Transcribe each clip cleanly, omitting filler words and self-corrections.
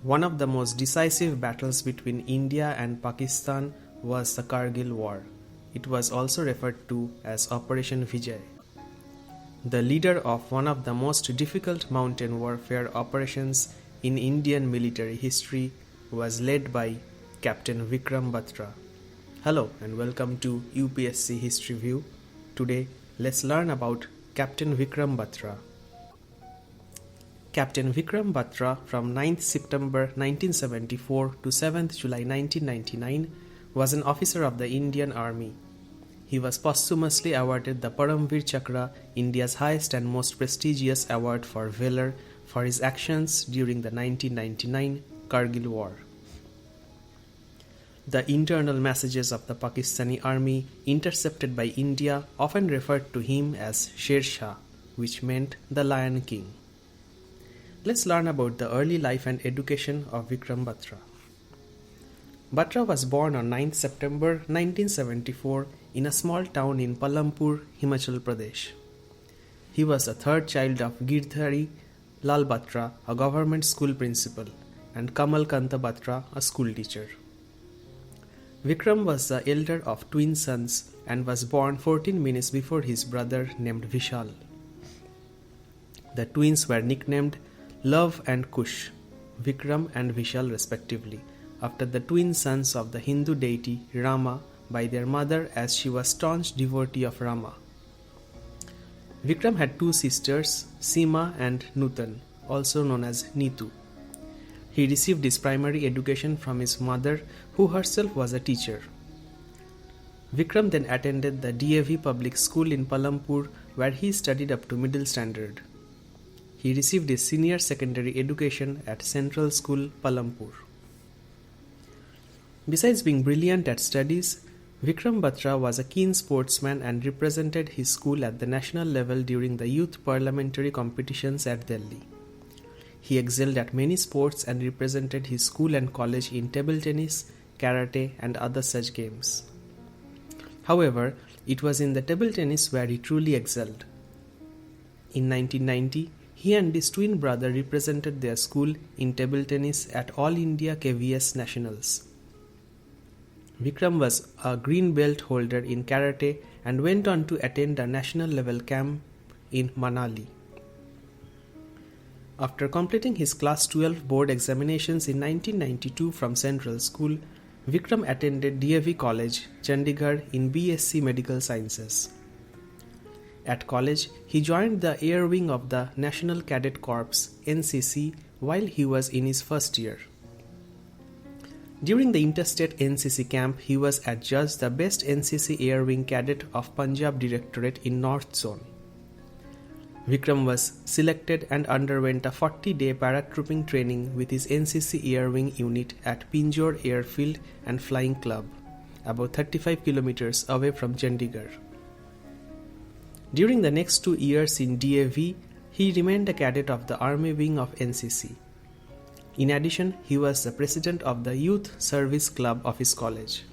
One of the most decisive battles between India and Pakistan was the Kargil War. It was also referred to as Operation Vijay. The leader of one of the most difficult mountain warfare operations in Indian military history was led by Captain Vikram Batra. Hello and welcome to UPSC History View. Today, let's learn about Captain Vikram Batra. Captain Vikram Batra from 9th September 1974 to 7th July 1999 was an officer of the Indian Army. He was posthumously awarded the Param Vir Chakra, India's highest and most prestigious award for valour, for his actions during the 1999 Kargil War. The internal messages of the Pakistani army intercepted by India often referred to him as Sher, which meant the Lion King. Let's learn about the early life and education of Vikram Batra. Batra was born on 9th September 1974 in a small town in Palampur, Himachal Pradesh. He was the third child of Girdhari Lal Batra, a government school principal, and Kamal Kanta Batra, a school teacher. Vikram was the elder of twin sons and was born 14 minutes before his brother named Vishal. The twins were nicknamed Love and Kush, Vikram and Vishal respectively, after the twin sons of the Hindu deity Rama by their mother, as she was staunch devotee of Rama. Vikram had two sisters, Seema and Nutan, also known as Neetu. He received his primary education from his mother, who herself was a teacher. Vikram then attended the DAV public school in Palampur, where he studied up to middle standard. He received his senior secondary education at Central School, Palampur. Besides being brilliant at studies, Vikram Batra was a keen sportsman and represented his school at the national level during the youth parliamentary competitions at Delhi. He excelled at many sports and represented his school and college in table tennis, karate, and other such games. However, it was in the table tennis where he truly excelled. In 1990, he and his twin brother represented their school in table tennis at All India KVS Nationals. Vikram was a green belt holder in karate and went on to attend a national level camp in Manali. After completing his class 12 board examinations in 1992 from Central School, Vikram attended DAV College, Chandigarh in BSc Medical Sciences. At college, he joined the Air Wing of the National Cadet Corps (NCC) while he was in his first year. During the interstate NCC camp, he was adjudged the best NCC Air Wing cadet of Punjab Directorate in North Zone. Vikram was selected and underwent a 40-day paratrooping training with his NCC Air Wing unit at Pinjore Airfield and Flying Club, about 35 kilometers away from Chandigarh. During the next 2 years in DAV, he remained a cadet of the Army Wing of NCC. In addition, he was the president of the Youth Service Club of his college.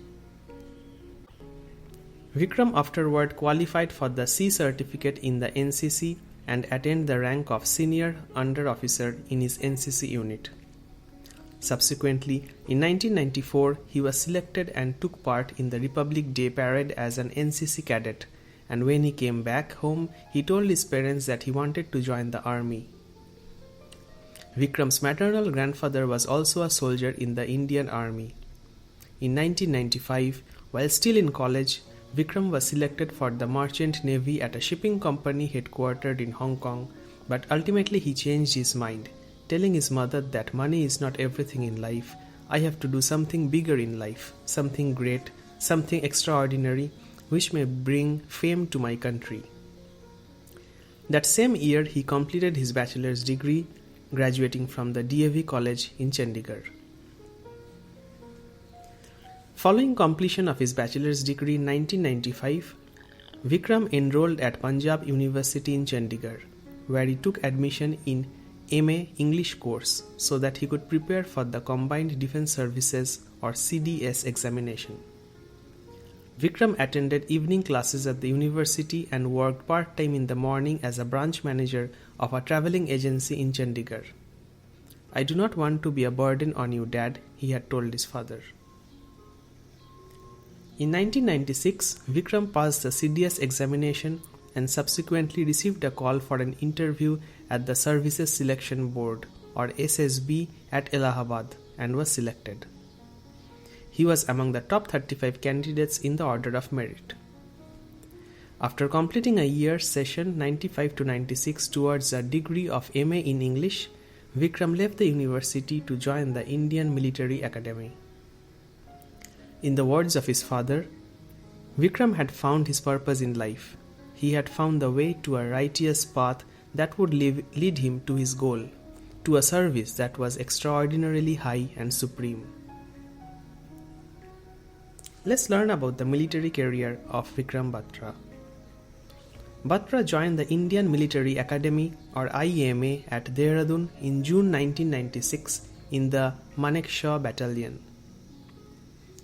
Vikram afterward qualified for the C certificate in the NCC and attained the rank of senior under officer in his NCC unit. Subsequently, in 1994, he was selected and took part in the Republic Day parade as an NCC cadet, and when he came back home, he told his parents that he wanted to join the army. Vikram's maternal grandfather was also a soldier in the Indian Army. In 1995, while still in college, Vikram was selected for the Merchant Navy at a shipping company headquartered in Hong Kong, but ultimately he changed his mind, telling his mother that money is not everything in life. I have to do something bigger in life, something great, something extraordinary, which may bring fame to my country. That same year, he completed his bachelor's degree, graduating from the DAV College in Chandigarh. Following completion of his bachelor's degree in 1995, Vikram enrolled at Punjab University in Chandigarh, where he took admission in MA English course so that he could prepare for the Combined Defence Services or CDS examination. Vikram attended evening classes at the university and worked part-time in the morning as a branch manager of a traveling agency in Chandigarh. "I do not want to be a burden on you, Dad," he had told his father. In 1996, Vikram passed the CDS examination and subsequently received a call for an interview at the Services Selection Board, or SSB, at Allahabad and was selected. He was among the top 35 candidates in the order of merit. After completing a year's session 95 to 96 towards a degree of MA in English, Vikram left the university to join the Indian Military Academy. In the words of his father, Vikram had found his purpose in life. He had found the way to a righteous path that would lead him to his goal, to a service that was extraordinarily high and supreme. Let's learn about the military career of Vikram Batra. Batra joined the Indian Military Academy, or IMA, at Dehradun in June 1996 in the Manekshaw Battalion.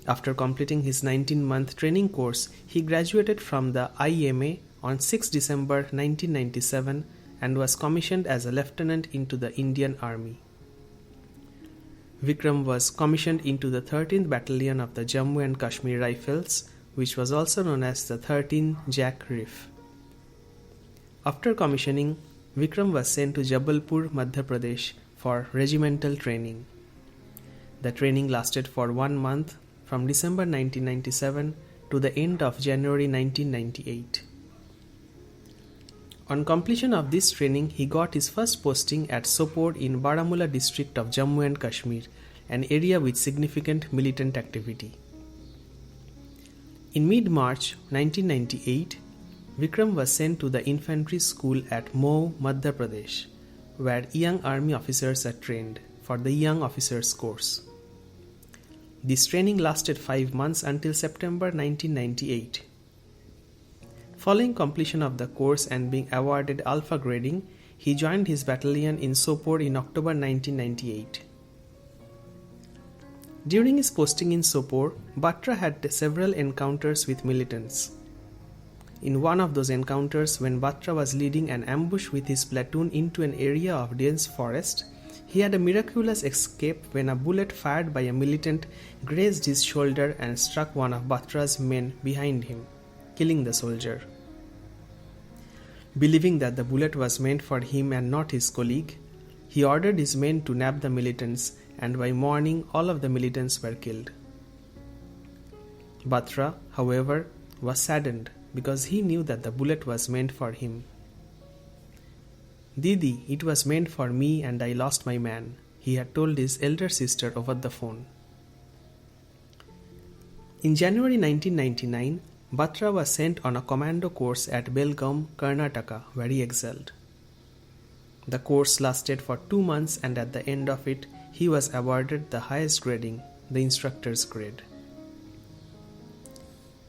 After completing his 19-month training course, he graduated from the IMA on 6 December 1997 and was commissioned as a lieutenant into the Indian Army. Vikram was commissioned into the 13th Battalion of the Jammu and Kashmir Rifles, which was also known as the 13th Jack Rif. After commissioning, Vikram was sent to Jabalpur, Madhya Pradesh for regimental training. The training lasted for 1 month from December 1997 to the end of January 1998. On completion of this training, he got his first posting at Sopore in Baramulla district of Jammu and Kashmir, an area with significant militant activity. In mid-March 1998, Vikram was sent to the infantry school at Mhow, Madhya Pradesh, where young army officers are trained for the Young Officers course. This training lasted 5 months until September 1998. Following completion of the course and being awarded Alpha grading, he joined his battalion in Sopore in October 1998. During his posting in Sopore, Batra had several encounters with militants. In one of those encounters, when Batra was leading an ambush with his platoon into an area of dense forest, he had a miraculous escape when a bullet fired by a militant grazed his shoulder and struck one of Batra's men behind him, killing the soldier. Believing that the bullet was meant for him and not his colleague, he ordered his men to nab the militants, and by morning all of the militants were killed. Batra, however, was saddened because he knew that the bullet was meant for him. "Didi, it was meant for me and I lost my man," he had told his elder sister over the phone. In January 1999, Batra was sent on a commando course at Belgaum, Karnataka, where he excelled. The course lasted for 2 months, and at the end of it, he was awarded the highest grading, the instructor's grade.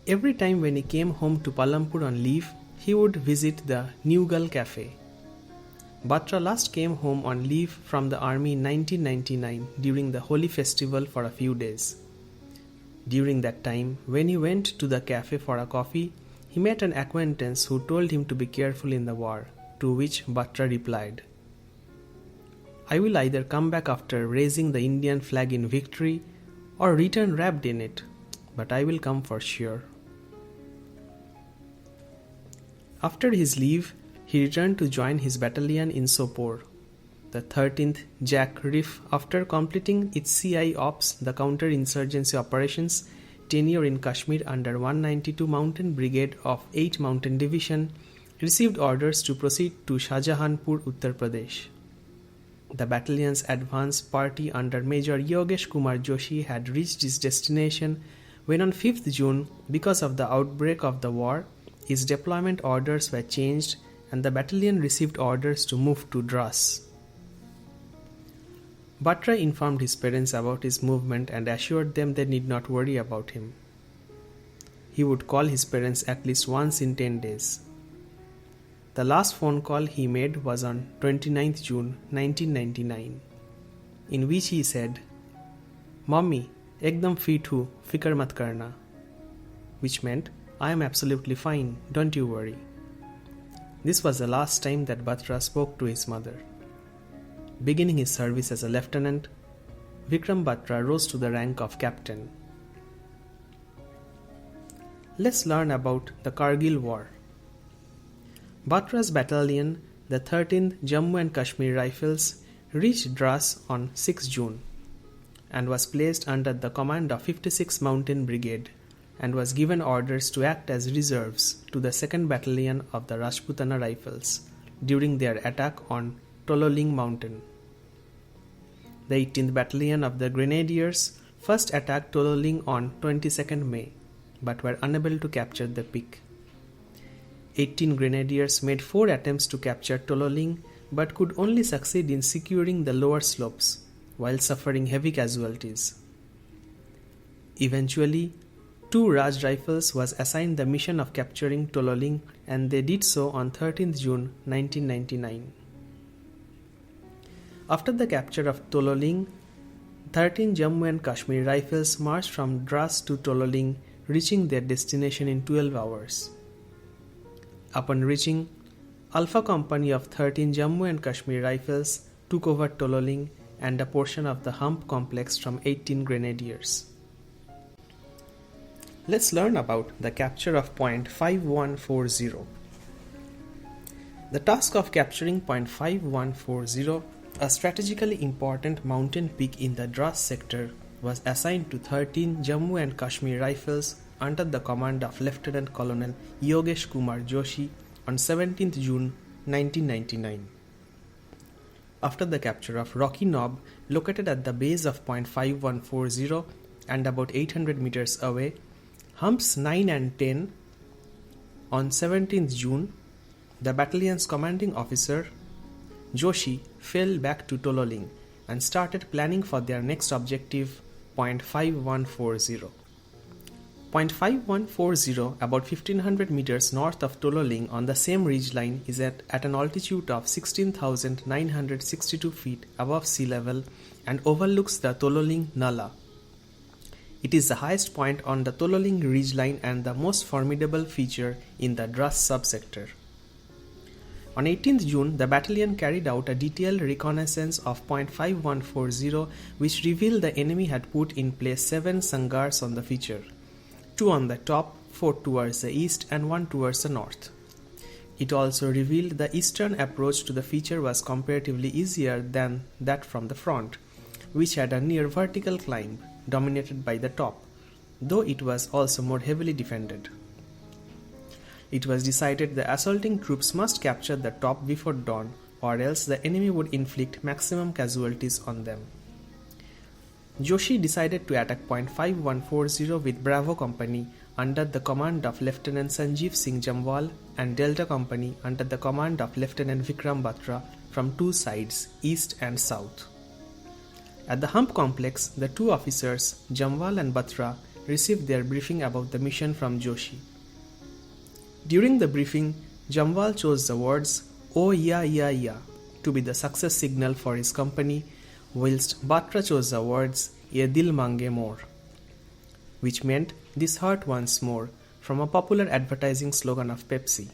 Every time when he came home to Palampur on leave, he would visit the Newgal Cafe. Batra last came home on leave from the army in 1999 during the Holi festival for a few days. During that time, when he went to the cafe for a coffee, he met an acquaintance who told him to be careful in the war, to which Batra replied, "I will either come back after raising the Indian flag in victory or return wrapped in it, but I will come for sure." After his leave, he returned to join his battalion in Sopore, the 13th Jack Rif, after completing its CI Ops, the counter-insurgency operations, tenure in Kashmir under 192 Mountain Brigade of 8 Mountain Division, received orders to proceed to Shahjahanpur, Uttar Pradesh. The battalion's advance party under Major Yogesh Kumar Joshi had reached its destination when on 5th June, because of the outbreak of the war, his deployment orders were changed and the battalion received orders to move to Dras. Batra informed his parents about his movement and assured them they need not worry about him. He would call his parents at least once in 10 days. The last phone call he made was on 29th June 1999, in which he said, "Mommy, ekdam fit hu, fikar mat karna," which meant, "I am absolutely fine, don't you worry." This was the last time that Batra spoke to his mother. Beginning his service as a lieutenant, Vikram Batra rose to the rank of captain. Let's learn about the Kargil War. Batra's battalion, the 13th Jammu and Kashmir Rifles, reached Dras on 6 June and was placed under the command of 56 Mountain Brigade and was given orders to act as reserves to the 2nd Battalion of the Rajputana Rifles during their attack on Tololing Mountain. The 18th Battalion of the Grenadiers first attacked Tololing on 22nd May but were unable to capture the peak. 18 Grenadiers made 4 attempts to capture Tololing but could only succeed in securing the lower slopes while suffering heavy casualties. Eventually, 2 Raj Rifles was assigned the mission of capturing Tololing and they did so on 13th June 1999. After the capture of Tololing, 13 Jammu and Kashmir Rifles marched from Dras to Tololing, reaching their destination in 12 hours. Upon reaching, Alpha Company of 13 Jammu and Kashmir Rifles took over Tololing and a portion of the Hump complex from 18 Grenadiers. Let's learn about the capture of point 5140. The task of capturing point 5140, a strategically important mountain peak in the Dras sector, was assigned to 13 Jammu and Kashmir Rifles under the command of Lieutenant Colonel Yogesh Kumar Joshi on 17th June 1999. After the capture of Rocky Knob, located at the base of point 5140 and about 800 meters away, Humps 9 and 10, on 17th June, the battalion's commanding officer, Joshi, fell back to Tololing and started planning for their next objective, point 5140. Point 5140, about 1500 meters north of Tololing on the same ridgeline, is at an altitude of 16,962 feet above sea level and overlooks the Tololing Nala. It is the highest point on the Tololing ridgeline and the most formidable feature in the Dras subsector. On 18th June, the battalion carried out a detailed reconnaissance of point 5140, which revealed the enemy had put in place 7 sangars on the feature, 2 on the top, 4 towards the east and 1 towards the north. It also revealed the eastern approach to the feature was comparatively easier than that from the front, which had a near vertical climb dominated by the top, though it was also more heavily defended. It was decided the assaulting troops must capture the top before dawn, or else the enemy would inflict maximum casualties on them. Joshi decided to attack point 5140 with Bravo Company under the command of Lieutenant Sanjeev Singh Jamwal and Delta Company under the command of Lieutenant Vikram Batra from 2 sides, east and south. At the Hump complex, the 2 officers, Jamwal and Batra, received their briefing about the mission from Joshi. During the briefing, Jamwal chose the words "Oh yeah yeah yeah" to be the success signal for his company, whilst Batra chose the words "Ye dil mange more," which meant "This hurt once more," from a popular advertising slogan of Pepsi.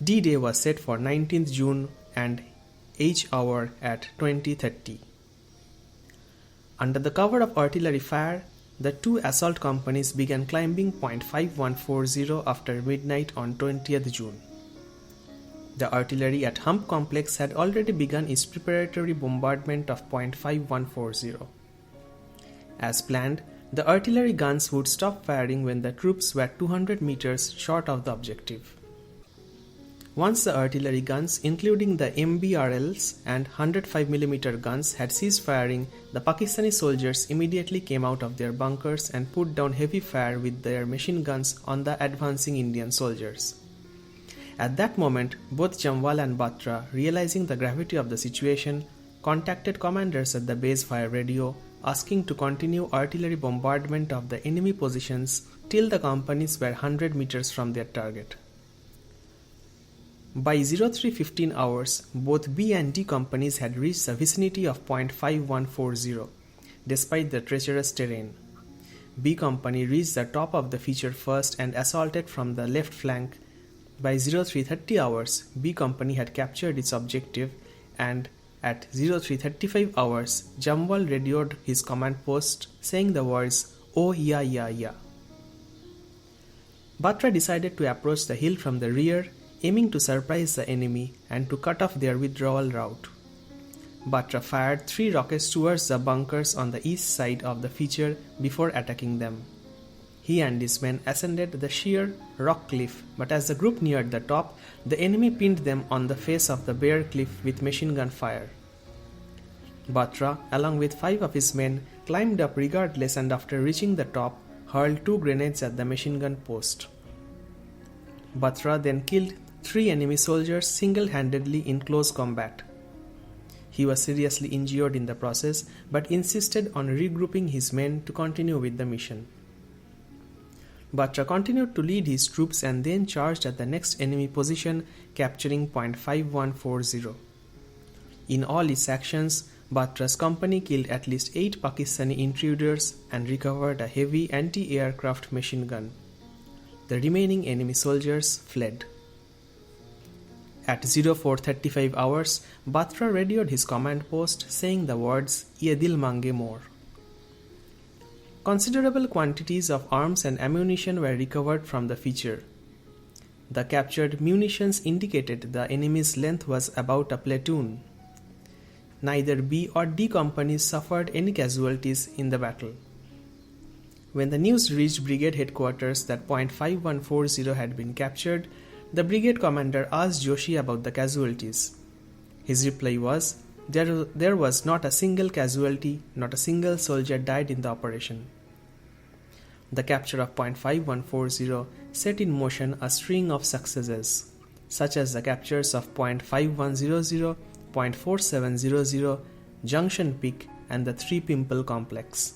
D-Day was set for 19th June and H hour at 20:30. Under the cover of artillery fire, the 2 assault companies began climbing point 5140 after midnight on 20th June. The artillery at Hump complex had already begun its preparatory bombardment of point 5140. As planned, the artillery guns would stop firing when the troops were 200 meters short of the objective. Once the artillery guns, including the MBRLs and 105mm guns, had ceased firing, the Pakistani soldiers immediately came out of their bunkers and put down heavy fire with their machine guns on the advancing Indian soldiers. At that moment, both Jamwal and Batra, realizing the gravity of the situation, contacted commanders at the base via radio, asking to continue artillery bombardment of the enemy positions till the companies were 100 meters from their target. By 03:15 hours, both B and D companies had reached the vicinity of point 5140, despite the treacherous terrain. B company reached the top of the feature first and assaulted from the left flank. By 03:30 hours, B company had captured its objective and at 03:35 hours, Jamwal radioed his command post saying the words, "Oh yeah yeah yeah." Batra decided to approach the hill from the rear, aiming to surprise the enemy and to cut off their withdrawal route. Batra fired 3 rockets towards the bunkers on the east side of the feature before attacking them. He and his men ascended the sheer rock cliff, but as the group neared the top, the enemy pinned them on the face of the bare cliff with machine gun fire. Batra, along with 5 of his men, climbed up regardless and after reaching the top, hurled 2 grenades at the machine gun post. Batra then killed 3 enemy soldiers single-handedly in close combat. He was seriously injured in the process, but insisted on regrouping his men to continue with the mission. Batra continued to lead his troops and then charged at the next enemy position, capturing point 5140. In all his actions, Batra's company killed at least 8 Pakistani intruders and recovered a heavy anti-aircraft machine gun. The remaining enemy soldiers fled. At 04:35 hours, Batra radioed his command post saying the words, "Ye dil mange more." Considerable quantities of arms and ammunition were recovered from the feature. The captured munitions indicated the enemy's length was about a platoon. Neither B or D companies suffered any casualties in the battle. When the news reached brigade headquarters that point 5140 had been captured, the brigade commander asked Joshi about the casualties. His reply was, there was not a single casualty, not a single soldier died in the operation. The capture of point 5140 set in motion a string of successes, such as the captures of point 5100, point 4700, Junction Peak, and the 3 Pimple complex.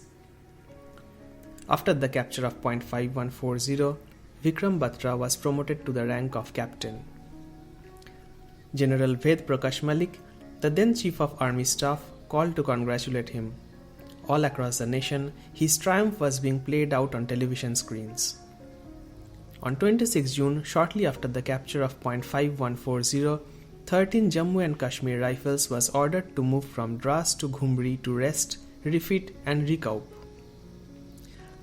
After the capture of point 5140, Vikram Batra was promoted to the rank of captain. General Ved Prakash Malik, the then Chief of Army Staff, called to congratulate him. All across the nation, his triumph was being played out on television screens. On 26 June, shortly after the capture of point 5140, 13 Jammu and Kashmir Rifles was ordered to move from Dras to Ghumri to rest, refit and recoup.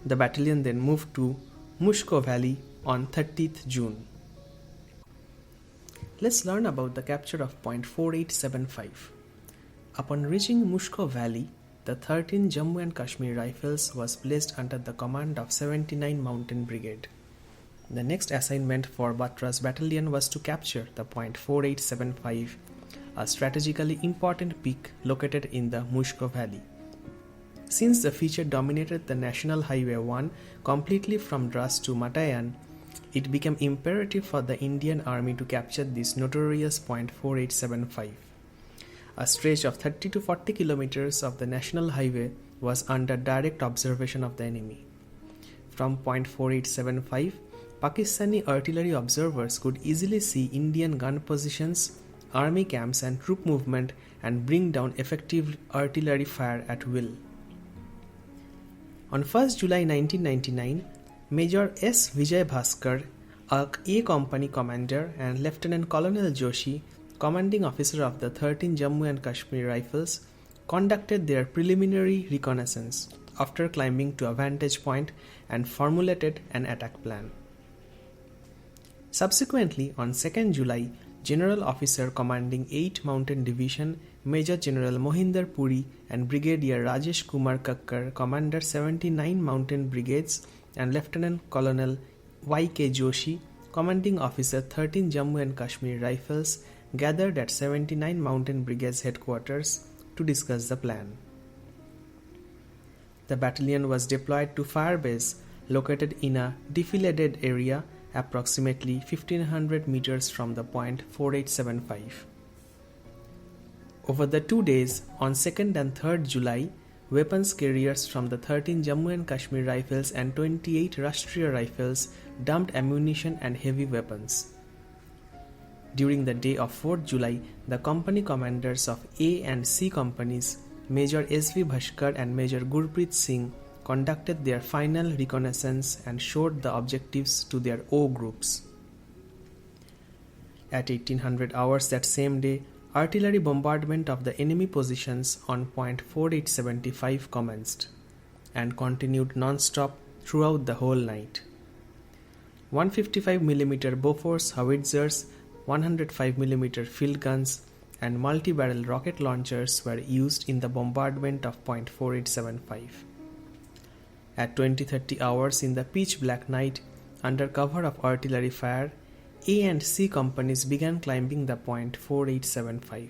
The battalion then moved to Mushko Valley on 30th June. Let's learn about the capture of point 4875. Upon reaching Mushko Valley, the 13 Jammu and Kashmir Rifles was placed under the command of 79 Mountain Brigade. The next assignment for Batra's battalion was to capture the point 4875, a strategically important peak located in the Mushko Valley. Since the feature dominated the National Highway 1 completely from Dras to Matayan, it became imperative for the Indian Army to capture this notorious point 4875. A stretch of 30 to 40 kilometers of the National Highway was under direct observation of the enemy. From point 4875, Pakistani artillery observers could easily see Indian gun positions, army camps and troop movement and bring down effective artillery fire at will. On 1st July 1999, Major S. Vijay Bhaskar, a A Company commander, and Lieutenant Colonel Joshi, commanding officer of the 13 Jammu and Kashmir Rifles, conducted their preliminary reconnaissance after climbing to a vantage point and formulated an attack plan. Subsequently, on 2nd July, General Officer commanding 8 Mountain Division, Major General Mohinder Puri and Brigadier Rajesh Kumar Kakkar, Commander 79 Mountain Brigades, and Lieutenant Colonel Y.K. Joshi, Commanding Officer 13 Jammu and Kashmir Rifles, gathered at 79 Mountain Brigades headquarters to discuss the plan. The battalion was deployed to Firebase, located in a defiladed area approximately 1500 meters from the point 4875. Over the 2 days, on 2nd and 3rd July, weapons carriers from the 13 Jammu and Kashmir Rifles and 28 Rashtriya Rifles dumped ammunition and heavy weapons. During the day of 4th July, the company commanders of A and C companies, Major S.V. Bhaskar and Major Gurpreet Singh, conducted their final reconnaissance and showed the objectives to their O groups. At 1800 hours that same day, artillery bombardment of the enemy positions on point 4875 commenced and continued non-stop throughout the whole night. 155mm Bofors howitzers, 105mm field guns, and multi-barrel rocket launchers were used in the bombardment of point 4875. At 20:30 hours in the pitch-black night, under cover of artillery fire, A and C companies began climbing the point 4875.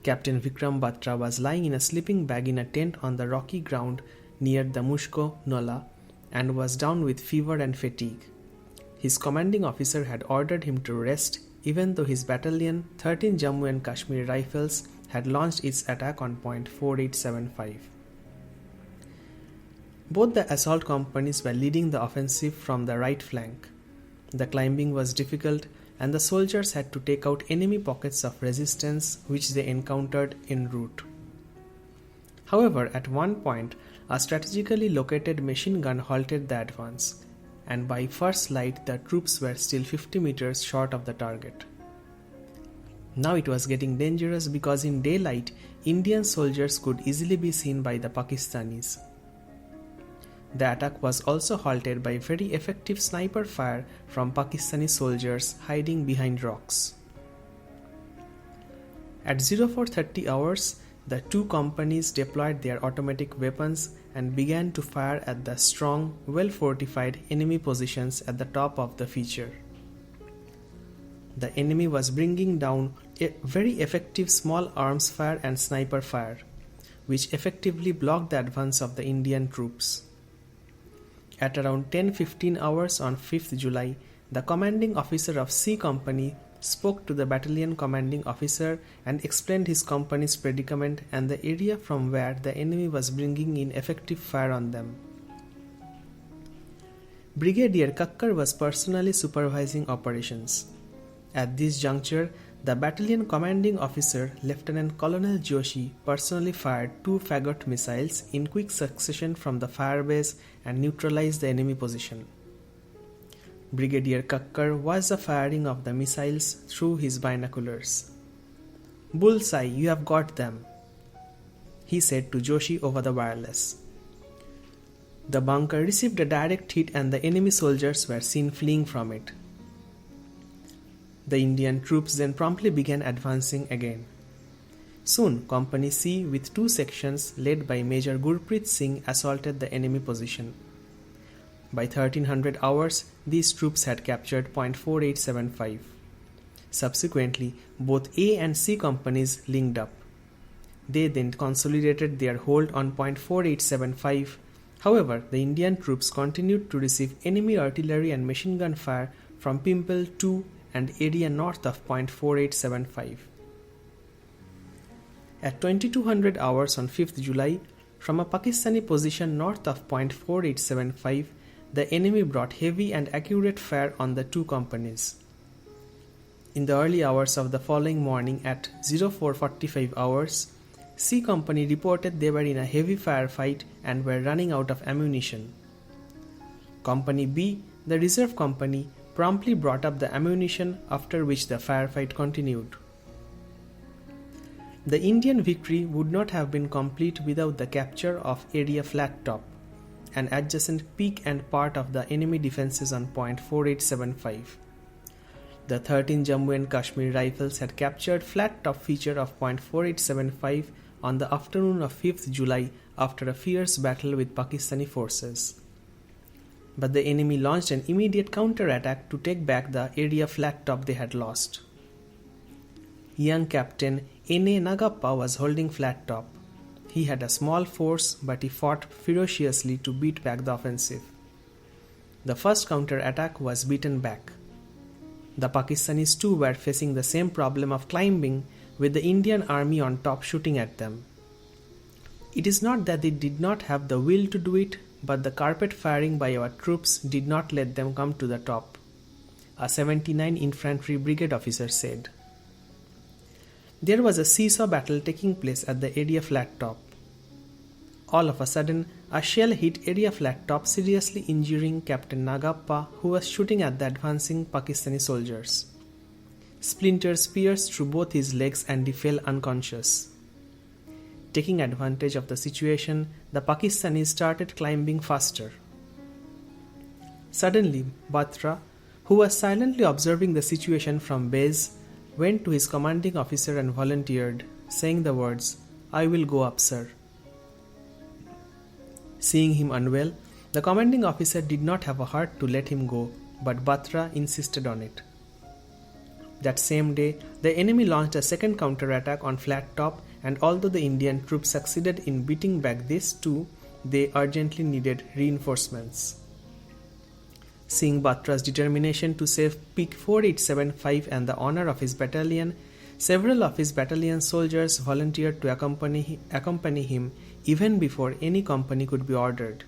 Captain Vikram Batra was lying in a sleeping bag in a tent on the rocky ground near the Mushko Nola and was down with fever and fatigue. His commanding officer had ordered him to rest even though his battalion, 13 Jammu and Kashmir Rifles, had launched its attack on point 4875. Both the assault companies were leading the offensive from the right flank. The climbing was difficult and the soldiers had to take out enemy pockets of resistance which they encountered en route. However, at one point, a strategically located machine gun halted the advance, and by first light the troops were still 50 meters short of the target. Now it was getting dangerous because in daylight, Indian soldiers could easily be seen by the Pakistanis. The attack was also halted by very effective sniper fire from Pakistani soldiers hiding behind rocks. At 04:30 hours, the two companies deployed their automatic weapons and began to fire at the strong, well-fortified enemy positions at the top of the feature. The enemy was bringing down a very effective small arms fire and sniper fire, which effectively blocked the advance of the Indian troops. At around 10:15 hours on 5th July, the commanding officer of C Company spoke to the battalion commanding officer and explained his company's predicament and the area from where the enemy was bringing in effective fire on them. Brigadier Kakkar was personally supervising operations. At this juncture, the battalion commanding officer, Lieutenant Colonel Joshi, personally fired 2 Fagot missiles in quick succession from the firebase and neutralized the enemy position. Brigadier Kakkar watched the firing of the missiles through his binoculars. "Bullseye, you have got them," he said to Joshi over the wireless. The bunker received a direct hit and the enemy soldiers were seen fleeing from it. The Indian troops then promptly began advancing again. Soon, Company C with 2 sections led by Major Gurpreet Singh assaulted the enemy position. By 1300 hours, these troops had captured point 4875. Subsequently, both A and C companies linked up. They then consolidated their hold on point 4875. However, the Indian troops continued to receive enemy artillery and machine gun fire from Pimple 2 and area north of point 4875. At 2200 hours on 5th July, from a Pakistani position north of point 4875, the enemy brought heavy and accurate fire on the 2 companies. In the early hours of the following morning at 04:45 hours, C Company reported they were in a heavy firefight and were running out of ammunition. Company B, the reserve company, promptly brought up the ammunition, after which the firefight continued. The Indian victory would not have been complete without the capture of area Flat Top, an adjacent peak and part of the enemy defences on point 4875. The 13 Jammu and Kashmir Rifles had captured Flat Top feature of point 4875 on the afternoon of 5th July after a fierce battle with Pakistani forces. But the enemy launched an immediate counter-attack to take back the area Flat Top they had lost. Young Captain N.A. Nagappa was holding Flat Top. He had a small force, but he fought ferociously to beat back the offensive. The first counter-attack was beaten back. The Pakistanis too were facing the same problem of climbing, with the Indian army on top shooting at them. It is not that they did not have the will to do it, but the carpet firing by our troops did not let them come to the top, a 79 Infantry Brigade officer said. There was a seesaw battle taking place at the area Flat Top. All of a sudden, a shell hit area Flat Top, seriously injuring Captain Nagappa, who was shooting at the advancing Pakistani soldiers. Splinters pierced through both his legs and he fell unconscious. Taking advantage of the situation, the Pakistanis started climbing faster. Suddenly, Bhatra, who was silently observing the situation from base, went to his commanding officer and volunteered, saying the words, "I will go up, sir." Seeing him unwell, the commanding officer did not have a heart to let him go, but Bhatra insisted on it. That same day, the enemy launched a second counterattack on Flat Top, and although the Indian troops succeeded in beating back this too, they urgently needed reinforcements. Seeing Bhatra's determination to save Peak 4875 and the honor of his battalion, several of his battalion soldiers volunteered to accompany him even before any company could be ordered.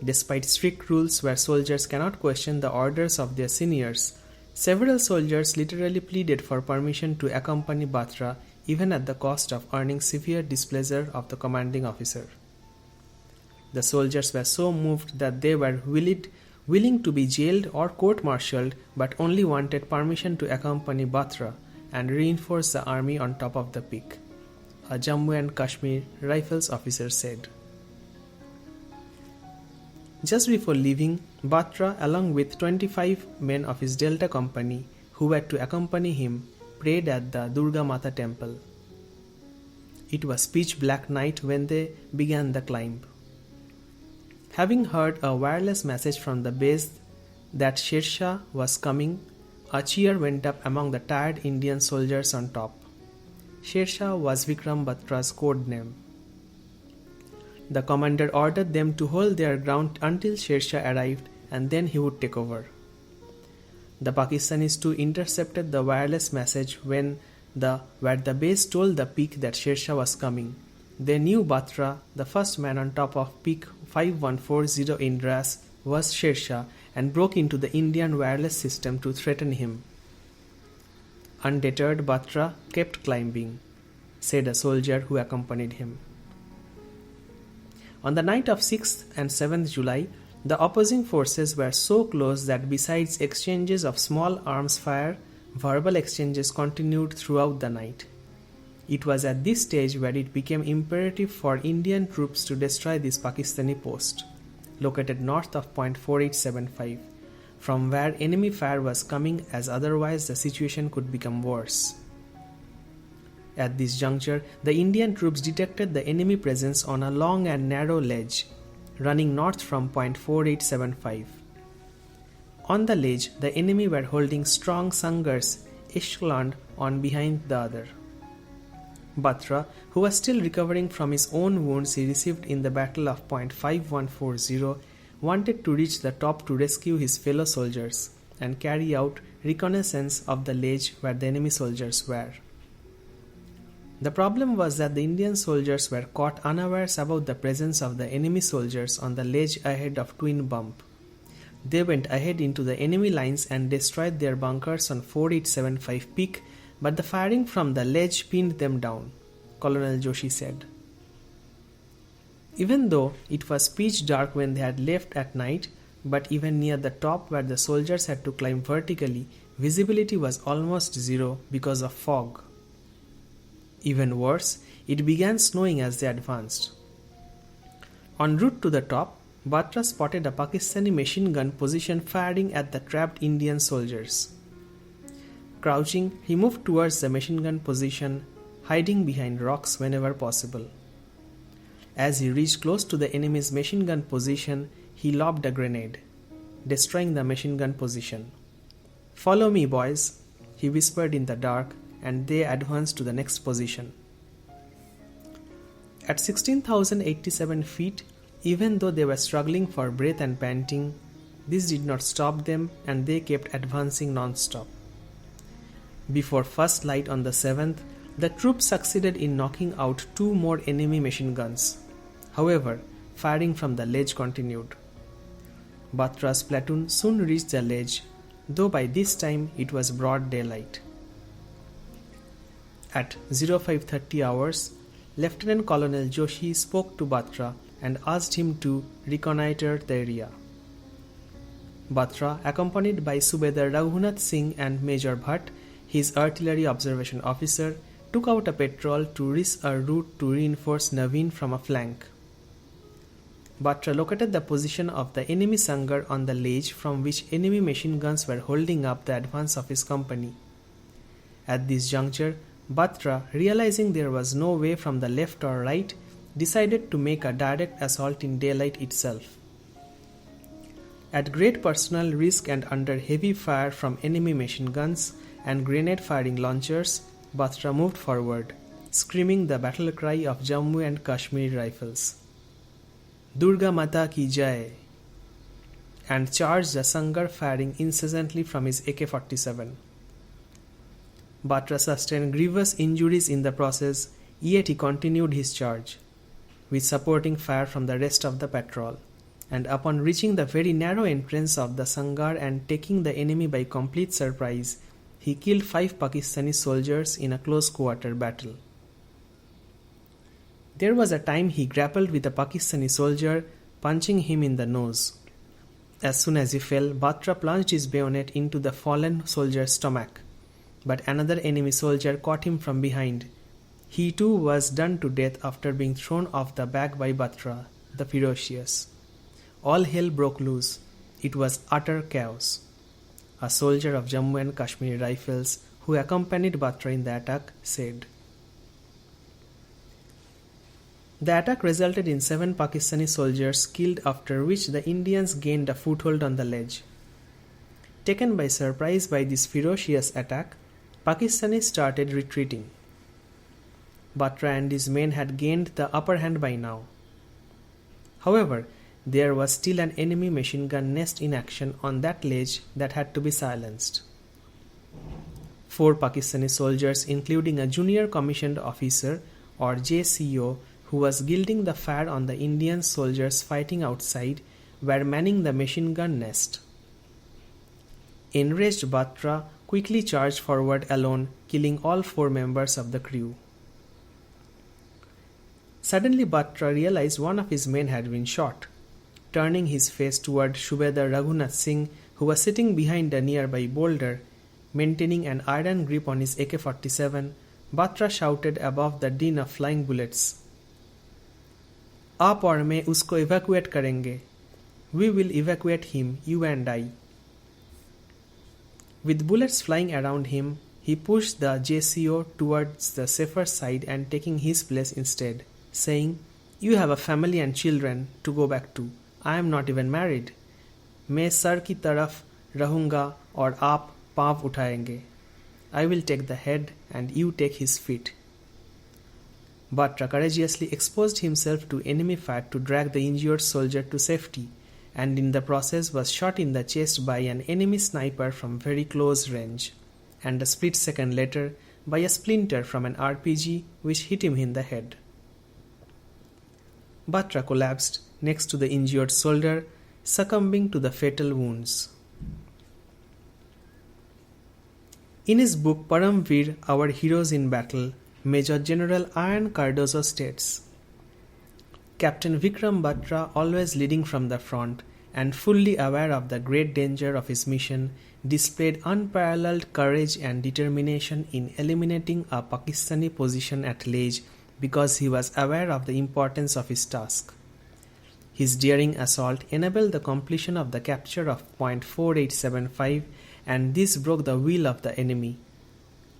Despite strict rules where soldiers cannot question the orders of their seniors, several soldiers literally pleaded for permission to accompany Bhatra even at the cost of earning severe displeasure of the commanding officer. The soldiers were so moved that they were willing to be jailed or court-martialed, but only wanted permission to accompany Bhatra and reinforce the army on top of the peak, a Jammu and Kashmir Rifles officer said. Just before leaving, Bhatra, along with 25 men of his Delta Company who were to accompany him, prayed at the Durga Mata temple. It was pitch black night when they began the climb. Having heard a wireless message from the base that Sher Shah was coming, a cheer went up among the tired Indian soldiers on top. Sher Shah was Vikram Batra's code name. The commander ordered them to hold their ground until Sher Shah arrived, and then he would take over. The Pakistanis too intercepted the wireless message where the base told the peak that Sher Shah was coming. They knew Bhatra, the first man on top of peak 5140 in Dras, was Sher Shah, and broke into the Indian wireless system to threaten him. Undeterred, Bhatra kept climbing, said a soldier who accompanied him. On the night of 6th and 7th July, the opposing forces were so close that besides exchanges of small arms fire, verbal exchanges continued throughout the night. It was at this stage where it became imperative for Indian troops to destroy this Pakistani post, located north of point 4875, from where enemy fire was coming, as otherwise the situation could become worse. At this juncture, the Indian troops detected the enemy presence on a long and narrow ledge, running north from point 4875. On the ledge, the enemy were holding strong sangars echeloned one behind the other. Bhatra, who was still recovering from his own wounds he received in the battle of point 5140, wanted to reach the top to rescue his fellow soldiers and carry out reconnaissance of the ledge where the enemy soldiers were. The problem was that the Indian soldiers were caught unawares about the presence of the enemy soldiers on the ledge ahead of Twin Bump. They went ahead into the enemy lines and destroyed their bunkers on 4875 peak, but the firing from the ledge pinned them down, Colonel Joshi said. Even though it was pitch dark when they had left at night, but even near the top where the soldiers had to climb vertically, visibility was almost zero because of fog. Even worse, it began snowing as they advanced. En route to the top, Bhatra spotted a Pakistani machine gun position firing at the trapped Indian soldiers. Crouching, he moved towards the machine gun position, hiding behind rocks whenever possible. As he reached close to the enemy's machine gun position, he lobbed a grenade, destroying the machine gun position. "Follow me, boys," he whispered in the dark, and they advanced to the next position. At 16,087 feet, even though they were struggling for breath and panting, this did not stop them, and they kept advancing non-stop. Before first light on the 7th, the troops succeeded in knocking out 2 more enemy machine guns. However, firing from the ledge continued. Bhatra's platoon soon reached the ledge, though by this time it was broad daylight. At 0530 hours, Lieutenant Colonel Joshi spoke to Bhatra and asked him to reconnoiter the area. Bhatra, accompanied by Subedar Raghunath Singh and Major Bhatt, his artillery observation officer, took out a patrol to risk a route to reinforce Naveen from a flank. Batra located the position of the enemy Sangar on the ledge from which enemy machine guns were holding up the advance of his company. At this juncture, Batra, realizing there was no way from the left or right, decided to make a direct assault in daylight itself. At great personal risk and under heavy fire from enemy machine guns and grenade-firing launchers, Batra moved forward, screaming the battle cry of Jammu and Kashmir Rifles, Durga Mata ki Jai, and charged the Sangar, firing incessantly from his AK-47. Batra sustained grievous injuries in the process, yet he continued his charge, with supporting fire from the rest of the patrol, and upon reaching the very narrow entrance of the Sangar and taking the enemy by complete surprise, he killed 5 Pakistani soldiers in a close-quarter battle. There was a time he grappled with a Pakistani soldier, punching him in the nose. As soon as he fell, Batra plunged his bayonet into the fallen soldier's stomach, but another enemy soldier caught him from behind. He too was done to death after being thrown off the back by Batra, the ferocious. All hell broke loose. It was utter chaos. A soldier of Jammu and Kashmir Rifles who accompanied Batra in the attack said, "The attack resulted in 7 Pakistani soldiers killed, after which the Indians gained a foothold on the ledge. Taken by surprise by this ferocious attack, Pakistanis started retreating. Batra and his men had gained the upper hand by now. However, there was still an enemy machine gun nest in action on that ledge that had to be silenced. 4 Pakistani soldiers, including a junior commissioned officer or JCO who was gilding the fire on the Indian soldiers fighting outside, were manning the machine gun nest. Enraged, Batra quickly charged forward alone, killing all 4 members of the crew. Suddenly Batra realized one of his men had been shot. Turning his face toward Subedar Raghunath Singh, who was sitting behind a nearby boulder, maintaining an iron grip on his AK-47, Batra shouted above the din of flying bullets, "Aap aur main usko evacuate karenge. We will evacuate him, you and I." With bullets flying around him, he pushed the JCO towards the safer side and taking his place instead, saying, "You have a family and children to go back to. I am not even married. मैं sir की तरफ रहूँगा और आप पाँव उठाएंगे. I will take the head and you take his feet." Batra courageously exposed himself to enemy fire to drag the injured soldier to safety, and in the process was shot in the chest by an enemy sniper from very close range, and a split second later by a splinter from an RPG which hit him in the head. Batra collapsed next to the injured soldier, succumbing to the fatal wounds. In his book Param Vir, Our Heroes in Battle, Major General Ian Cardozo states, "Captain Vikram Batra, always leading from the front and fully aware of the great danger of his mission, displayed unparalleled courage and determination in eliminating a Pakistani position at Lej because he was aware of the importance of his task. His daring assault enabled the completion of the capture of point 4875, and this broke the will of the enemy.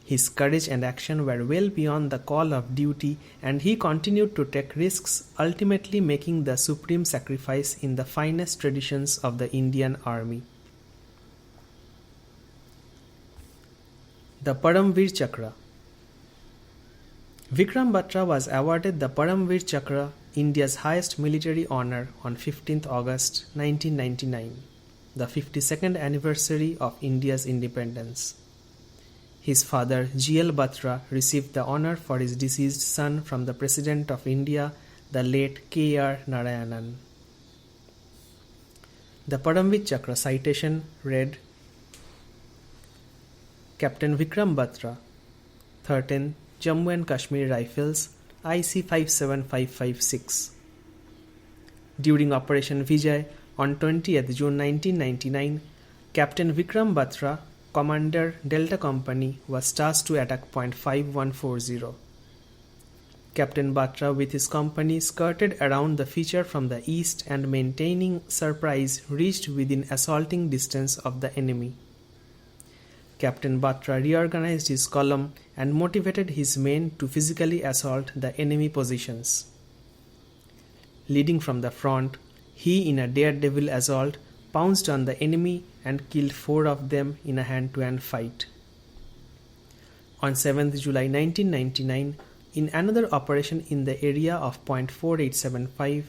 His courage and action were well beyond the call of duty, and he continued to take risks, ultimately making the supreme sacrifice in the finest traditions of the Indian Army." The Param Vir Chakra. Vikram Batra was awarded the Param Vir Chakra, India's highest military honor, on 15th August 1999, the 52nd anniversary of India's independence. His father, G.L. Batra, received the honor for his deceased son from the President of India, the late K.R. Narayanan. The Param Vir Chakra citation read, Captain Vikram Batra, 13th Jammu and Kashmir Rifles, IC 57556. During Operation Vijay On 20th June 1999, Captain Vikram Batra, Commander Delta Company, was tasked to attack Point 5140. Captain Batra with his company skirted around the feature from the east and maintaining surprise reached within assaulting distance of the enemy. Captain Batra reorganized his column and motivated his men to physically assault the enemy positions. Leading from the front, he in a daredevil assault pounced on the enemy and killed 4 of them in a hand-to-hand fight. On 7th July 1999, in another operation in the area of Point 4875,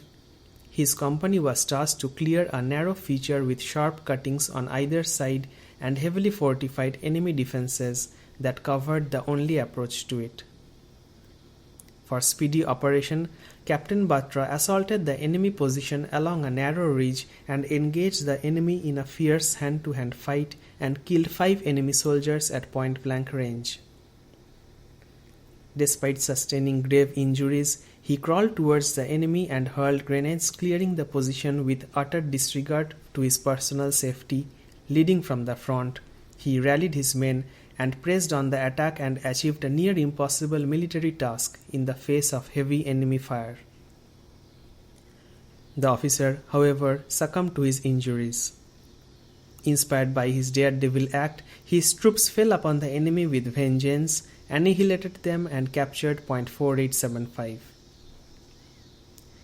his company was tasked to clear a narrow feature with sharp cuttings on either side and heavily fortified enemy defenses that covered the only approach to it. For speedy operation, Captain Batra assaulted the enemy position along a narrow ridge and engaged the enemy in a fierce hand-to-hand fight and killed 5 enemy soldiers at point-blank range. Despite sustaining grave injuries, he crawled towards the enemy and hurled grenades, clearing the position with utter disregard to his personal safety. Leading from the front, he rallied his men and pressed on the attack and achieved a near impossible military task in the face of heavy enemy fire. The officer, however, succumbed to his injuries. Inspired by his daredevil act, his troops fell upon the enemy with vengeance, annihilated them and captured Point 4875.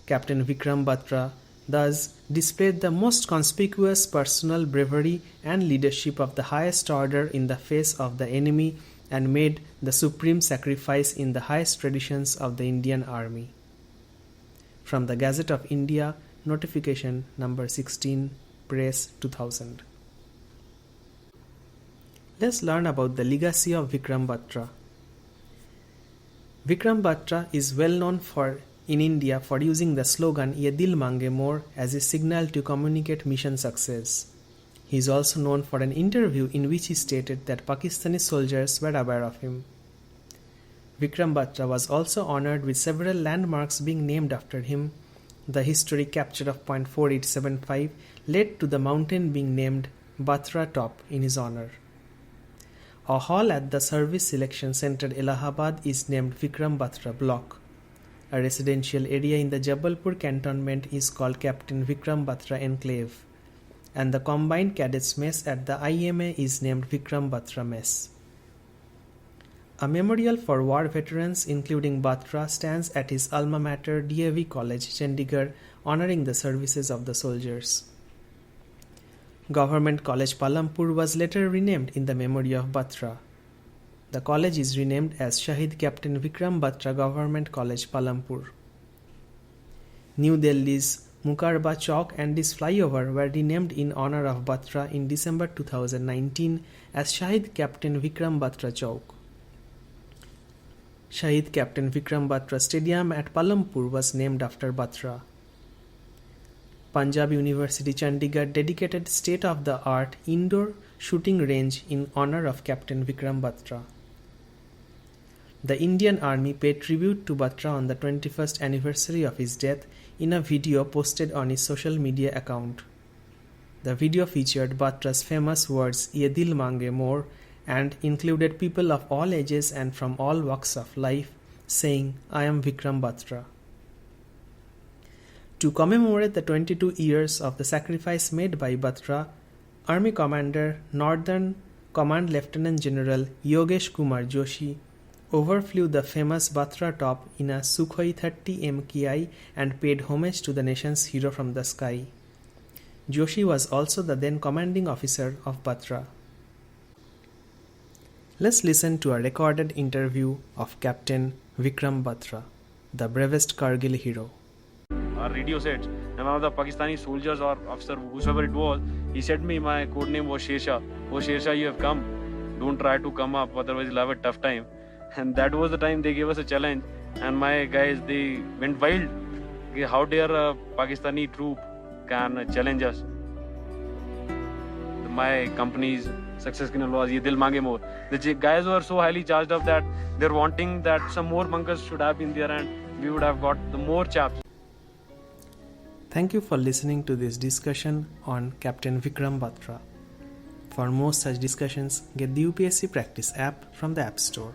Captain Vikram Batra thus displayed the most conspicuous personal bravery and leadership of the highest order in the face of the enemy and made the supreme sacrifice in the highest traditions of the Indian Army. From the Gazette of India, notification number 16, Press 2000. Let's learn about the legacy of Vikram Batra. Vikram Batra is well known in India for using the slogan "Ye Dil Mange More" as a signal to communicate mission success. He is also known for an interview in which he stated that Pakistani soldiers were aware of him. Vikram Batra was also honored with several landmarks being named after him. The historic capture of Point 4875 led to the mountain being named Batra Top in his honor. A hall at the Service Selection Center Allahabad is named Vikram Batra Block. A residential area in the Jabalpur cantonment is called Captain Vikram Batra Enclave, and the Combined Cadets Mess at the IMA is named Vikram Batra Mess. A memorial for war veterans including Batra stands at his alma mater DAV College, Chandigarh, honoring the services of the soldiers. Government College Palampur was later renamed in the memory of Batra. The college is renamed as Shahid Captain Vikram Batra Government College Palampur. New Delhi's Mukarba Chowk and this flyover were renamed in honor of Batra in December 2019 as Shahid Captain Vikram Batra Chowk. Shahid Captain Vikram Batra Stadium at Palampur was named after Batra. Punjab University Chandigarh dedicated state-of-the-art indoor shooting range in honor of Captain Vikram Batra. The Indian Army paid tribute to Batra on the 21st anniversary of his death in a video posted on his social media account. The video featured Batra's famous words "Ye Dil Mange More" and included people of all ages and from all walks of life saying, "I am Vikram Batra." To commemorate the 22 years of the sacrifice made by Batra, Army Commander Northern Command Lieutenant General Yogesh Kumar Joshi overflew the famous Batra Top in a Sukhoi 30 MKI and paid homage to the nation's hero from the sky. Joshi was also the then commanding officer of Batra. Let's listen to a recorded interview of Captain Vikram Batra, the bravest Kargil hero. Our radio sets, and one of the Pakistani soldiers or officer, whoever it was, he said me, my code name was Sher. Oh Sher, you have come. Don't try to come up, otherwise you'll have a tough time. And that was the time they gave us a challenge, and my guys, they went wild. How dare a Pakistani troop can challenge us? My company's success was "Ye Dil Mange More." The guys were so highly charged up that they're wanting that some more bunkers should have been there and we would have got the more chaps. Thank you for listening to this discussion on Captain Vikram Batra. For more such discussions, get the UPSC Practice app from the App Store.